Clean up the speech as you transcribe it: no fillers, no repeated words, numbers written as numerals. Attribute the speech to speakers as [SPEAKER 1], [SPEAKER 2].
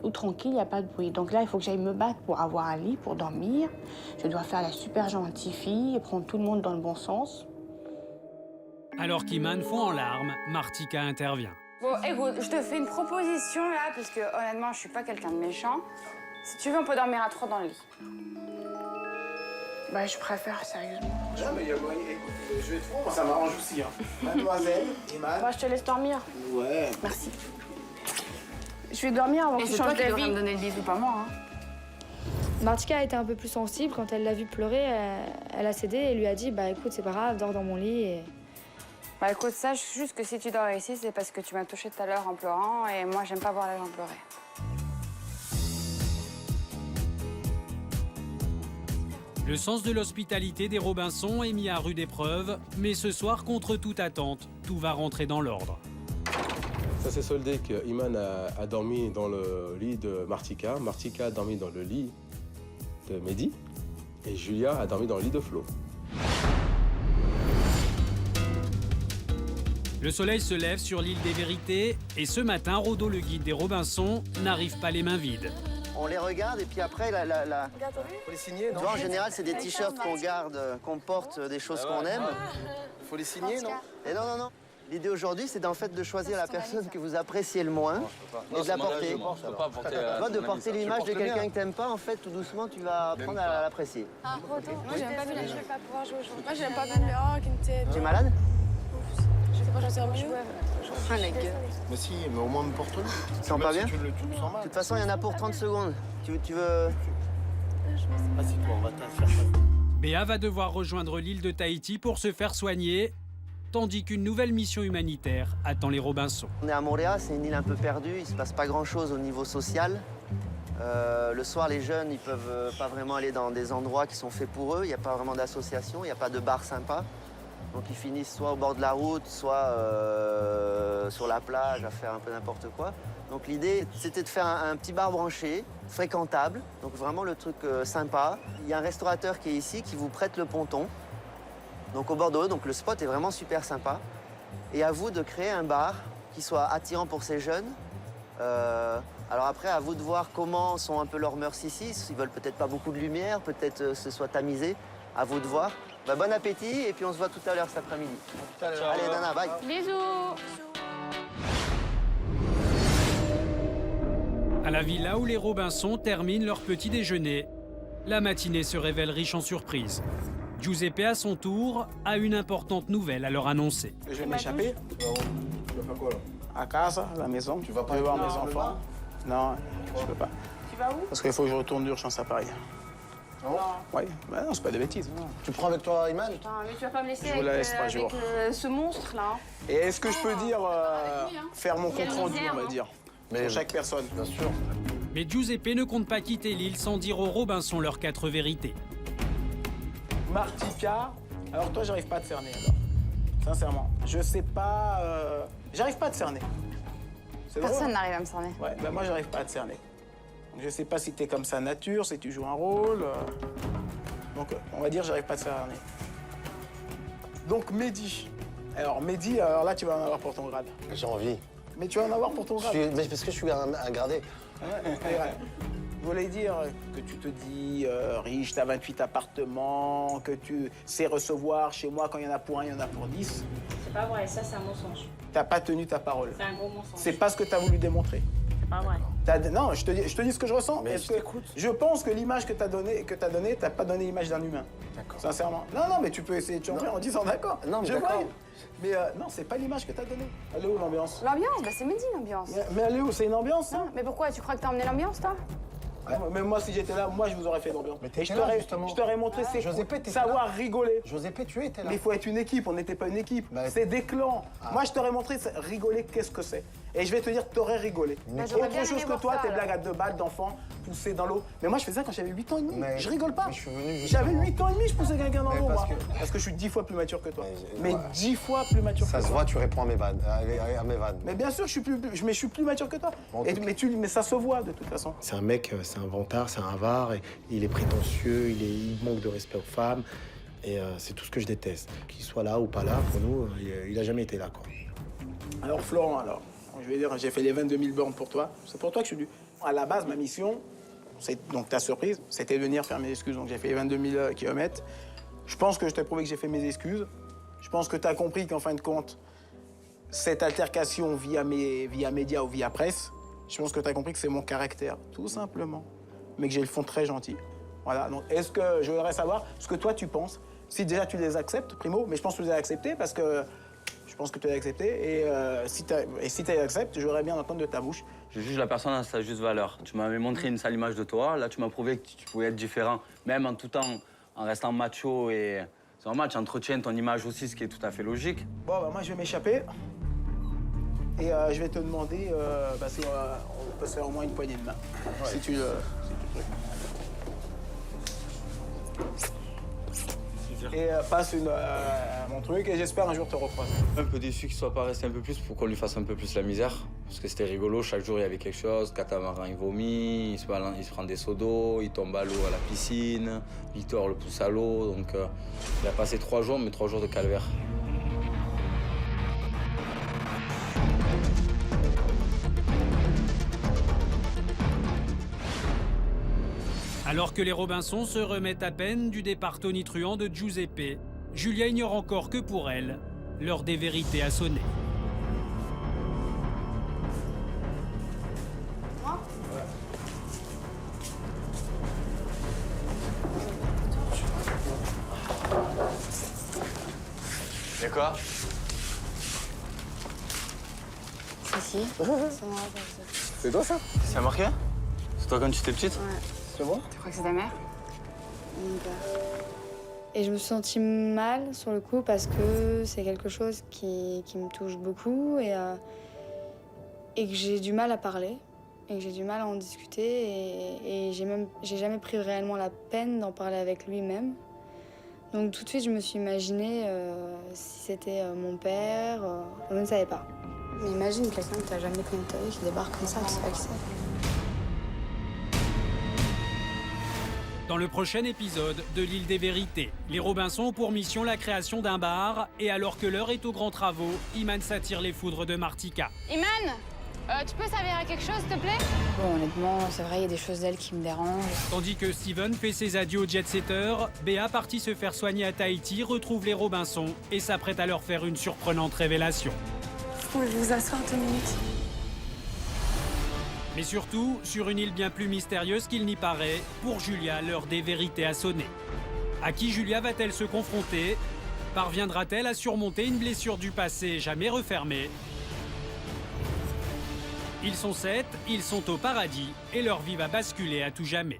[SPEAKER 1] où tranquille, il n'y a pas de bruit. Donc là, il faut que j'aille me battre pour avoir un lit, pour dormir. Je dois faire la super gentille fille et prendre tout le monde dans le bon sens.
[SPEAKER 2] Alors qu'Iman fond en larmes, Martika intervient.
[SPEAKER 3] Bon, écoute, je te fais une proposition là, parce que honnêtement, je suis pas quelqu'un de méchant. Si tu veux, on peut dormir à 3 dans le lit.
[SPEAKER 1] Bah, je préfère, sérieusement.
[SPEAKER 4] Non, mais écoute, je vais te voir, moi, ça m'arrange aussi. Hein. Mademoiselle, Iman.
[SPEAKER 1] Bah, je te laisse dormir.
[SPEAKER 4] Ouais.
[SPEAKER 1] Merci. Je vais dormir avant que
[SPEAKER 3] Et
[SPEAKER 1] tu
[SPEAKER 3] c'est toi
[SPEAKER 1] changes
[SPEAKER 3] qui devrais
[SPEAKER 1] d'avis.
[SPEAKER 3] me donner le bisou, pas moi. Hein.
[SPEAKER 5] Martika a été un peu plus sensible. Quand elle l'a vu pleurer, elle a cédé et lui a dit « Bah écoute, c'est pas grave, dors dans mon lit. » et...
[SPEAKER 3] Bah écoute, sache juste que si tu dors ici, c'est parce que tu m'as touché tout à l'heure en pleurant, et moi, j'aime pas voir les gens pleurer.
[SPEAKER 2] Le sens de l'hospitalité des Robinson est mis à rude épreuve, mais ce soir, contre toute attente, tout va rentrer dans l'ordre.
[SPEAKER 6] Ça s'est soldé que Iman a dormi dans le lit de Martika, Martika a dormi dans le lit de Mehdi, et Julia a dormi dans le lit de Flo.
[SPEAKER 2] Le soleil se lève sur l'île des Vérités, et ce matin, Rodo, le guide des Robinson, n'arrive pas les mains vides.
[SPEAKER 7] On les regarde et puis après,
[SPEAKER 4] Faut les signer,
[SPEAKER 7] tu
[SPEAKER 4] non?
[SPEAKER 7] vois, en général, c'est des t-shirts qu'on garde, qu'on porte des choses qu'on aime.
[SPEAKER 4] Faut les signer, non?
[SPEAKER 7] Et non, non, non. L'idée aujourd'hui, c'est en fait de choisir la personne que vous appréciez le moins et de la porter.
[SPEAKER 8] Je peux pas porter.
[SPEAKER 7] Toi, de porter l'image de quelqu'un que t'aimes pas, en fait, tout doucement, tu vas apprendre à l'apprécier.
[SPEAKER 5] Moi, j'aime pas je vais pas pouvoir jouer aujourd'hui.
[SPEAKER 9] Moi, j'aime pas bien.
[SPEAKER 7] Tu es malade?
[SPEAKER 9] Je sais pas, j'en sais mieux.
[SPEAKER 4] Mais si, mais au moins me porte-le.
[SPEAKER 7] Tu te sens pas bien?
[SPEAKER 4] Si tu le sens
[SPEAKER 7] De
[SPEAKER 4] mal.
[SPEAKER 7] toute façon, il y en a pour 30 secondes. Tu veux...
[SPEAKER 4] Assis-toi, on va t'asseoir.
[SPEAKER 2] Béa va devoir rejoindre l'île de Tahiti pour se faire soigner, tandis qu'une nouvelle mission humanitaire attend les Robinson.
[SPEAKER 7] On est à Montréal, c'est une île un peu perdue, il se passe pas grand-chose au niveau social. Le soir, les jeunes, ils peuvent pas vraiment aller dans des endroits qui sont faits pour eux. Il n'y a pas vraiment d'association, il n'y a pas de bar sympa. Donc ils finissent soit au bord de la route, soit sur la plage à faire un peu n'importe quoi. Donc l'idée, c'était de faire un petit bar branché, fréquentable, donc vraiment le truc sympa. Il y a un restaurateur qui est ici qui vous prête le ponton, donc au bord de l'eau, donc le spot est vraiment super sympa. Et à vous de créer un bar qui soit attirant pour ces jeunes. Alors après, à vous de voir comment sont un peu leurs mœurs ici. Ils veulent peut-être pas beaucoup de lumière, peut-être ce soit tamisé. À vous de voir. Bah, bon appétit et puis on se voit tout à l'heure cet après-midi. Allez, Nana, bye.
[SPEAKER 3] Bisous.
[SPEAKER 2] À la villa où les Robinson terminent leur petit déjeuner, la matinée se révèle riche en surprises. Giuseppe, à son tour, a une importante nouvelle à leur annoncer.
[SPEAKER 4] Je vais m'échapper. Tu vas faire quoi, là? À casa, à la maison. Tu vas pas voir mes enfants? Non, je peux pas.
[SPEAKER 3] Tu vas où?
[SPEAKER 4] Parce qu'il faut que je retourne d'urgence à Paris.
[SPEAKER 3] Non.
[SPEAKER 4] Oui, bah non, c'est pas des bêtises.
[SPEAKER 8] Tu prends avec toi Iman?
[SPEAKER 3] Putain, mais tu vas pas me laisser
[SPEAKER 4] Je vous la laisse 3 jours.
[SPEAKER 3] ce monstre là.
[SPEAKER 4] Et est-ce que je peux dire, faire mon
[SPEAKER 3] Quelle
[SPEAKER 4] compte rendu,
[SPEAKER 3] misère,
[SPEAKER 4] on va
[SPEAKER 3] hein.
[SPEAKER 4] dire,
[SPEAKER 8] Mais
[SPEAKER 4] pour chaque personne?
[SPEAKER 8] Bien sûr.
[SPEAKER 2] Mais Giuseppe ne compte pas quitter l'île sans dire aux Robinson leurs 4 vérités.
[SPEAKER 4] Martika, alors toi, j'arrive pas à te cerner, alors. Sincèrement. Je sais pas... J'arrive pas à te cerner. C'est drôle,
[SPEAKER 3] Personne
[SPEAKER 4] hein?
[SPEAKER 3] n'arrive à me cerner.
[SPEAKER 4] Ouais, bah moi, j'arrive pas à te cerner. Donc, je sais pas si t'es comme ça nature, si tu joues un rôle. Donc, on va dire, j'arrive pas à te cerner. Donc, Mehdi. Alors, Mehdi, alors là, tu vas en avoir pour ton grade.
[SPEAKER 8] J'ai envie.
[SPEAKER 4] Mais tu vas en avoir pour ton grade.
[SPEAKER 8] Mais parce que je suis un gradé.
[SPEAKER 4] Ouais. Je voulais dire que tu te dis riche, t'as 28 appartements, que tu sais recevoir chez moi quand il y en a pour un, il y en a pour 10.
[SPEAKER 1] C'est pas vrai, ça c'est un mensonge.
[SPEAKER 4] T'as pas tenu ta parole.
[SPEAKER 1] C'est un gros mensonge.
[SPEAKER 4] C'est pas ce que t'as voulu démontrer.
[SPEAKER 1] C'est pas vrai.
[SPEAKER 4] Non, je te dis ce que je ressens.
[SPEAKER 8] Mais
[SPEAKER 4] Est-ce
[SPEAKER 8] je
[SPEAKER 4] que-
[SPEAKER 8] t'écoute.
[SPEAKER 4] Je pense que l'image que t'as donnée, t'as pas donné l'image d'un humain.
[SPEAKER 8] D'accord.
[SPEAKER 4] Sincèrement. Non, mais tu peux essayer de changer en disant d'accord.
[SPEAKER 8] Non, mais
[SPEAKER 4] Je
[SPEAKER 8] d'accord.
[SPEAKER 4] vois. Mais non, c'est pas l'image que t'as donnée. Elle est où l'ambiance?
[SPEAKER 3] L'ambiance, bah c'est Mehdi l'ambiance.
[SPEAKER 4] Mais elle est où? C'est une ambiance, ça?
[SPEAKER 3] Mais pourquoi? Tu crois que t'as emmené l'ambiance, toi?
[SPEAKER 4] Même moi, si j'étais là, moi, je vous aurais fait l'ambiance.
[SPEAKER 8] Mais t'étais
[SPEAKER 4] Et je
[SPEAKER 8] là,
[SPEAKER 4] t'aurais-
[SPEAKER 8] justement.
[SPEAKER 4] je t'aurais montré c'est
[SPEAKER 8] Josépé, t'étais
[SPEAKER 4] savoir rigoler.
[SPEAKER 8] Josépé, tu étais là.
[SPEAKER 4] Mais il faut être une équipe, on n'était pas une équipe.
[SPEAKER 8] Bah,
[SPEAKER 4] C'est des clans. Moi, je t'aurais montré rigoler, qu'est-ce que c'est. Et je vais te dire, t'aurais rigolé.
[SPEAKER 3] Bah, j'aurais bien
[SPEAKER 4] Autre chose
[SPEAKER 3] aimé
[SPEAKER 4] que
[SPEAKER 3] voir
[SPEAKER 4] toi,
[SPEAKER 3] ça,
[SPEAKER 4] tes
[SPEAKER 3] alors.
[SPEAKER 4] blagues à 2 balles d'enfants poussés dans l'eau. Mais moi, je faisais ça quand j'avais 8 ans et demi.
[SPEAKER 8] Mais-
[SPEAKER 4] je rigole pas.
[SPEAKER 8] mais je suis venu
[SPEAKER 4] J'avais
[SPEAKER 8] justement.
[SPEAKER 4] 8 ans et demi, je poussais quelqu'un dans
[SPEAKER 8] Mais
[SPEAKER 4] l'eau,
[SPEAKER 8] parce
[SPEAKER 4] moi.
[SPEAKER 8] que-
[SPEAKER 4] Parce que je suis 10 fois plus mature que toi.
[SPEAKER 8] Mais-
[SPEAKER 4] Mais 10 fois plus mature
[SPEAKER 8] Ça
[SPEAKER 4] que
[SPEAKER 8] se
[SPEAKER 4] toi.
[SPEAKER 8] voit, tu réponds à mes vannes. À mes vannes.
[SPEAKER 4] Mais bien sûr, je suis plus mature que toi.
[SPEAKER 8] Bon, en
[SPEAKER 4] Et-
[SPEAKER 8] tout
[SPEAKER 4] mais ça se voit, de toute façon.
[SPEAKER 8] C'est un mec, c'est un vantard, c'est un avare, et il est prétentieux, il manque de respect aux femmes, et c'est tout ce que je déteste. Qu'il soit là ou pas là, pour nous, il a jamais été là, quoi.
[SPEAKER 4] Alors Florent, alors, je vais dire, j'ai fait les 22 000 bornes pour toi. C'est pour toi que je suis venu. À la base, ma mission, donc ta surprise, c'était de venir faire mes excuses. Donc j'ai fait 22 000 km. Je pense que je t'ai prouvé que j'ai fait mes excuses. Je pense que tu as compris qu'en fin de compte, cette altercation via médias ou via presse, je pense que tu as compris que c'est mon caractère, tout simplement. Mais que j'ai le fond très gentil. Voilà, donc est-ce que je voudrais savoir ce que toi tu penses? Si déjà tu les acceptes, primo, mais je pense que tu les as acceptés parce que je pense que tu les as acceptés. Et si tu les acceptes, j'aurais bien entendre de ta bouche.
[SPEAKER 10] Je juge la personne à sa juste valeur. Tu m'avais montré une sale image de toi, là tu m'as prouvé que tu pouvais être différent, même en tout temps, en restant macho et... C'est normal, tu entretiens ton image aussi, ce qui est tout à fait logique.
[SPEAKER 4] Bon, bah, moi je vais m'échapper. Et je vais te demander si on peut se faire au moins une poignée de main. Ouais. Si tu le truc. Et passe mon truc et j'espère un jour te recroiser.
[SPEAKER 10] Un peu déçu qu'il soit pas resté un peu plus pour qu'on lui fasse un peu plus la misère. Parce que c'était rigolo, chaque jour il y avait quelque chose. Catamaran il vomit, il se prend des seaux d'eau, il tombe à l'eau à la piscine, Victor le pousse à l'eau. Donc il a passé 3 jours, mais 3 jours de calvaire.
[SPEAKER 2] Alors que les Robinson se remettent à peine du départ tonitruant de Giuseppe, Julia ignore encore que pour elle, l'heure des vérités a sonné.
[SPEAKER 10] Y'a quoi?
[SPEAKER 3] Si.
[SPEAKER 4] C'est toi ça?
[SPEAKER 10] C'est marqué? C'est toi quand tu étais petite?
[SPEAKER 3] Ouais.
[SPEAKER 4] C'est bon?
[SPEAKER 3] Tu crois que c'est ta mère?
[SPEAKER 5] Et je me suis sentie mal sur le coup parce que c'est quelque chose qui me touche beaucoup et que j'ai du mal à parler et que j'ai du mal à en discuter et j'ai jamais pris réellement la peine d'en parler avec lui-même. Donc tout de suite je me suis imaginé si c'était mon père, je ne savais pas.
[SPEAKER 3] Mais imagine quelqu'un que t'as jamais connu de ta vie qui débarque comme ça, tu sais pas qui c'est.
[SPEAKER 2] Dans le prochain épisode de l'île des vérités, les Robinson ont pour mission la création d'un bar et alors que l'heure est aux grands travaux, Iman s'attire les foudres de Martika.
[SPEAKER 3] Iman, tu peux servir à quelque chose, s'il te plaît? Bon, honnêtement, c'est vrai, il y a des choses d'elle qui me dérangent.
[SPEAKER 2] Tandis que Steven fait ses adieux aux jet-setters, Béa, partie se faire soigner à Tahiti, retrouve les Robinson et s'apprête à leur faire une surprenante révélation.
[SPEAKER 9] Pouvez-vous vous asseoir 2 minutes?
[SPEAKER 2] Mais surtout, sur une île bien plus mystérieuse qu'il n'y paraît, pour Julia, l'heure des vérités a sonné. À qui Julia va-t-elle se confronter? Parviendra-t-elle à surmonter une blessure du passé jamais refermée? Ils sont 7, ils sont au paradis et leur vie va basculer à tout jamais.